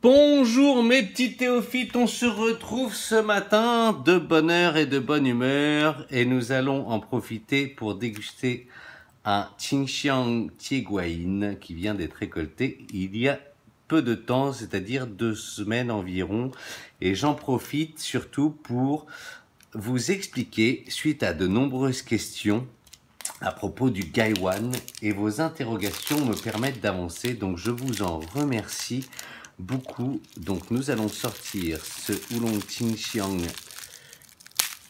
Bonjour mes petits théophytes, on se retrouve ce matin de bonne heure et de bonne humeur et nous allons en profiter pour déguster un Qingxiang Tieguayin qui vient d'être récolté il y a peu de temps, c'est-à-dire 2 semaines environ, et j'en profite surtout pour vous expliquer, suite à de nombreuses questions à propos du Gaiwan, et vos interrogations me permettent d'avancer, donc je vous en remercie beaucoup. Donc nous allons sortir ce Oolong Qingxiang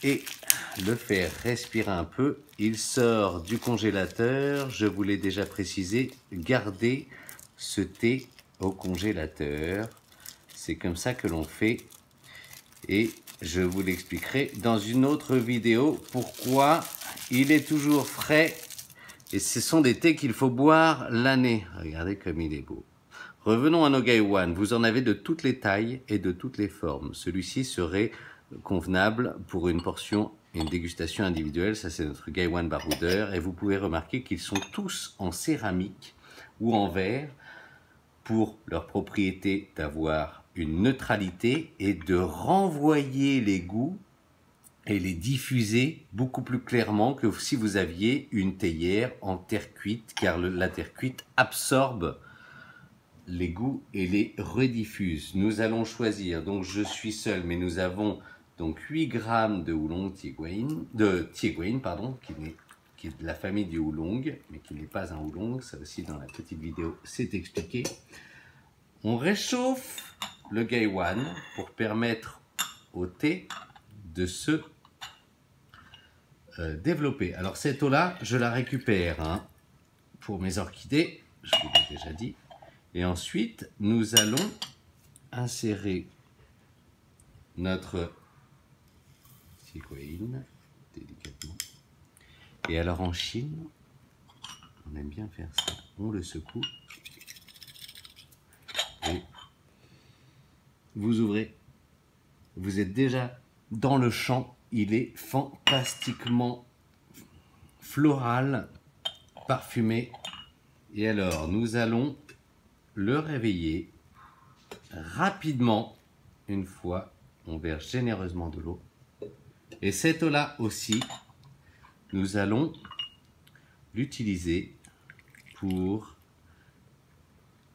et le faire respirer un peu. Il sort du congélateur, je vous l'ai déjà précisé, gardez ce thé au congélateur, c'est comme ça que l'on fait, et je vous l'expliquerai dans une autre vidéo pourquoi il est toujours frais, et ce sont des thés qu'il faut boire l'année. Regardez comme il est beau. Revenons à nos Gaiwan. Vous en avez de toutes les tailles et de toutes les formes. Celui-ci serait convenable pour une portion et une dégustation individuelle. Ça, c'est notre Gaiwan baroudeur. Et vous pouvez remarquer qu'ils sont tous en céramique ou en verre pour leur propriété d'avoir une neutralité et de renvoyer les goûts et les diffuser beaucoup plus clairement que si vous aviez une théière en terre cuite, car la terre cuite absorbe les goûts et les rediffuse. Nous allons choisir, donc je suis seul, mais nous avons donc 8 grammes de Oolong Tieguayin, pardon, qui est de la famille du Oolong, mais qui n'est pas un Oolong, ça aussi dans la petite vidéo c'est expliqué. On réchauffe le Gaiwan pour permettre au thé de se développer. Alors cette eau-là, je la récupère pour mes orchidées, je vous l'ai déjà dit. Et ensuite, nous allons insérer notre Tieguayin délicatement. Et alors en Chine, on aime bien faire ça. On le secoue. Et vous ouvrez. Vous êtes déjà dans le champ. Il est fantastiquement floral, parfumé. Et alors, nous allons le réveiller rapidement. Une fois, on verse généreusement de l'eau. Et cette eau-là aussi, nous allons l'utiliser pour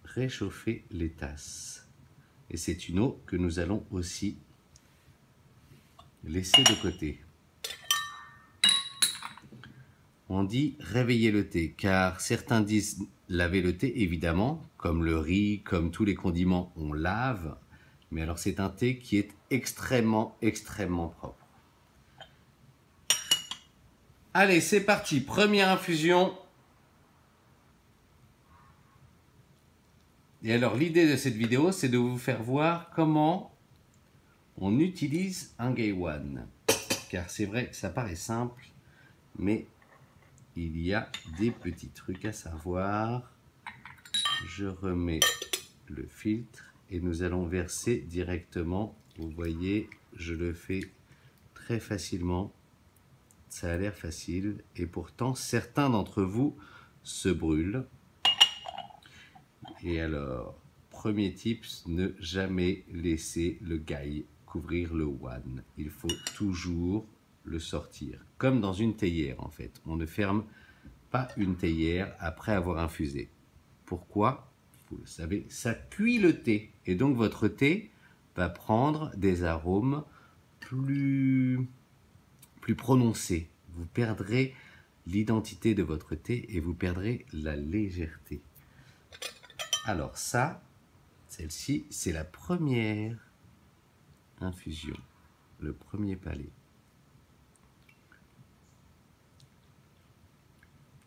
réchauffer les tasses. Et c'est une eau que nous allons aussi laisser de côté. On dit réveiller le thé, car certains disent laver le thé, évidemment, comme le riz, comme tous les condiments, on lave. Mais alors c'est un thé qui est extrêmement, extrêmement propre. Allez, c'est parti, première infusion. Et alors l'idée de cette vidéo, c'est de vous faire voir comment on utilise un Gaiwan. Car c'est vrai que ça paraît simple, mais il y a des petits trucs à savoir. Je remets le filtre et nous allons verser directement. Vous voyez, je le fais très facilement. Ça a l'air facile et pourtant certains d'entre vous se brûlent. Et alors, premier tips, ne jamais laisser le gai couvrir le wan. Il faut toujours le sortir, comme dans une théière en fait. On ne ferme pas une théière après avoir infusé. Pourquoi? Vous le savez, ça cuit le thé. Et donc votre thé va prendre des arômes plus prononcés. Vous perdrez l'identité de votre thé et vous perdrez la légèreté. Alors ça, celle-ci, c'est la première infusion, le premier palais.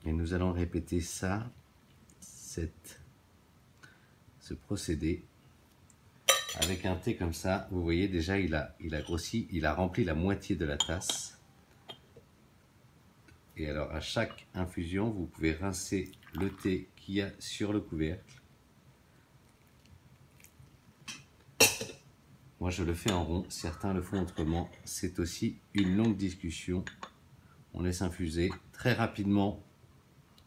Et nous allons répéter ça, ce procédé avec un thé comme ça. Vous voyez déjà, il a grossi, il a rempli la moitié de la tasse. Et alors à chaque infusion, vous pouvez rincer le thé qu'il y a sur le couvercle. Moi je le fais en rond, certains le font autrement. C'est aussi une longue discussion. On laisse infuser très rapidement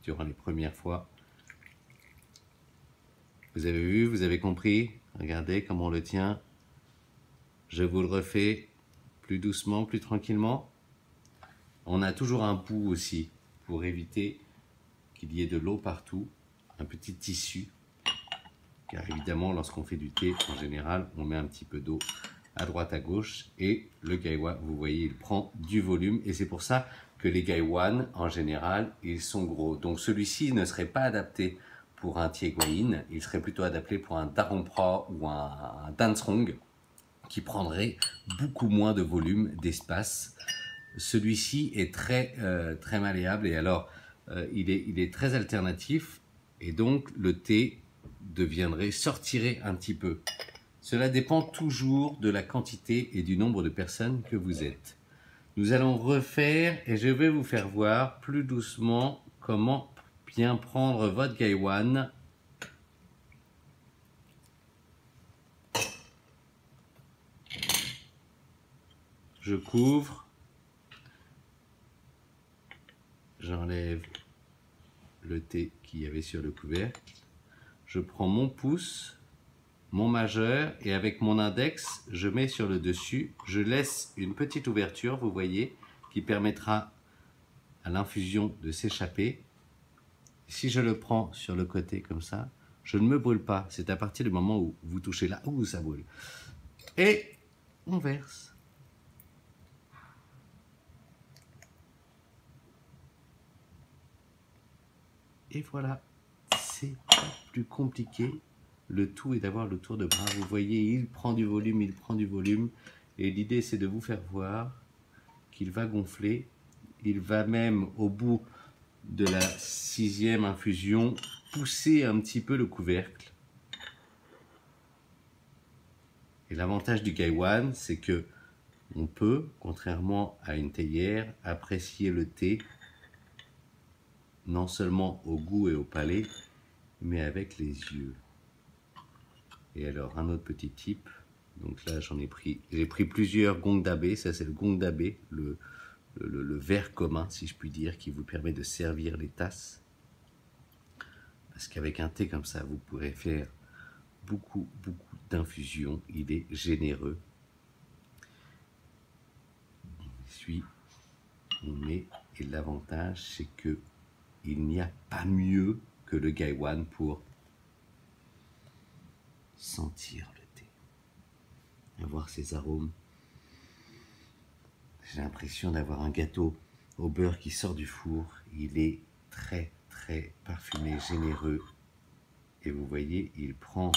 durant les premières fois. Vous avez vu, vous avez compris, Regardez comment on le tient. Je vous le refais plus doucement, plus tranquillement. On a toujours un bout aussi pour éviter qu'il y ait de l'eau partout. Un petit tissu. Car évidemment, lorsqu'on fait du thé, en général, on met un petit peu d'eau à droite, à gauche. Et le gaiwan, vous voyez, il prend du volume. Et c'est pour ça que les gaiwan, en général, ils sont gros. Donc celui-ci ne serait pas adapté pour un tieguayin. Il serait plutôt adapté pour un darompra ou un dansrong qui prendrait beaucoup moins de volume, d'espace. Celui-ci est très malléable et alors il est très alternatif et donc le thé sortirait un petit peu. Cela dépend toujours de la quantité et du nombre de personnes que vous êtes. Nous allons refaire et je vais vous faire voir plus doucement comment bien prendre votre gaiwan. Je couvre. J'enlève le thé qu'il y avait sur le couvercle. Je prends mon pouce, mon majeur et avec mon index, je mets sur le dessus. Je laisse une petite ouverture, vous voyez, qui permettra à l'infusion de s'échapper. Si je le prends sur le côté comme ça, je ne me brûle pas. C'est à partir du moment où vous touchez là où ça brûle. Et on verse. Et voilà, c'est pas plus compliqué. Le tout est d'avoir le tour de bras. Vous voyez, il prend du volume, il prend du volume. Et l'idée, c'est de vous faire voir qu'il va gonfler. Il va même, au bout de la 6e infusion, pousser un petit peu le couvercle. Et l'avantage du gaiwan, c'est que on peut, contrairement à une théière, apprécier le thé non seulement au goût et au palais, mais avec les yeux. Et alors, un autre petit tip. Donc là, j'ai pris plusieurs gong dabe. Ça, c'est le gong dabe, le verre commun, si je puis dire, qui vous permet de servir les tasses. Parce qu'avec un thé comme ça, vous pourrez faire beaucoup d'infusions. Il est généreux. On met, et l'avantage, c'est que il n'y a pas mieux que le gaiwan pour sentir le thé, avoir ses arômes. J'ai l'impression d'avoir un gâteau au beurre qui sort du four. Il est très parfumé, généreux. Et vous voyez, il prend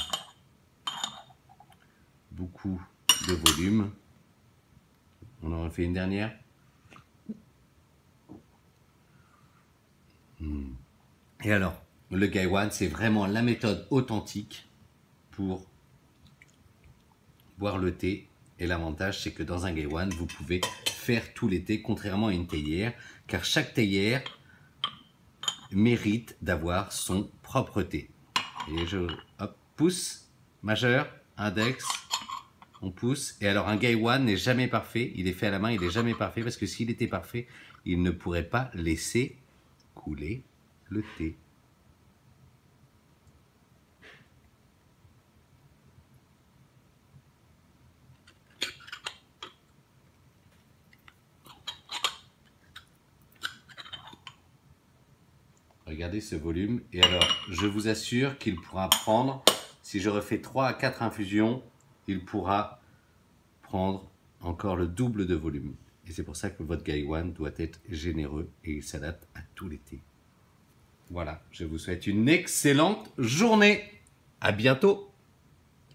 beaucoup de volume. On en refait une dernière. Et alors, le gaiwan, c'est vraiment la méthode authentique pour boire le thé. Et l'avantage, c'est que dans un gaiwan, vous pouvez faire tous les thés, contrairement à une théière, car chaque théière mérite d'avoir son propre thé. Et je pousse, majeur, index, on pousse. Et alors, un gaiwan n'est jamais parfait. Il est fait à la main, il n'est jamais parfait, parce que s'il était parfait, il ne pourrait pas laisser couler le thé. Regardez ce volume. Et alors, je vous assure qu'il pourra prendre, si je refais 3 à 4 infusions, il pourra prendre encore le double de volume. Et c'est pour ça que votre gaiwan doit être généreux et il s'adapte à tous les thés. Voilà, je vous souhaite une excellente journée. À bientôt.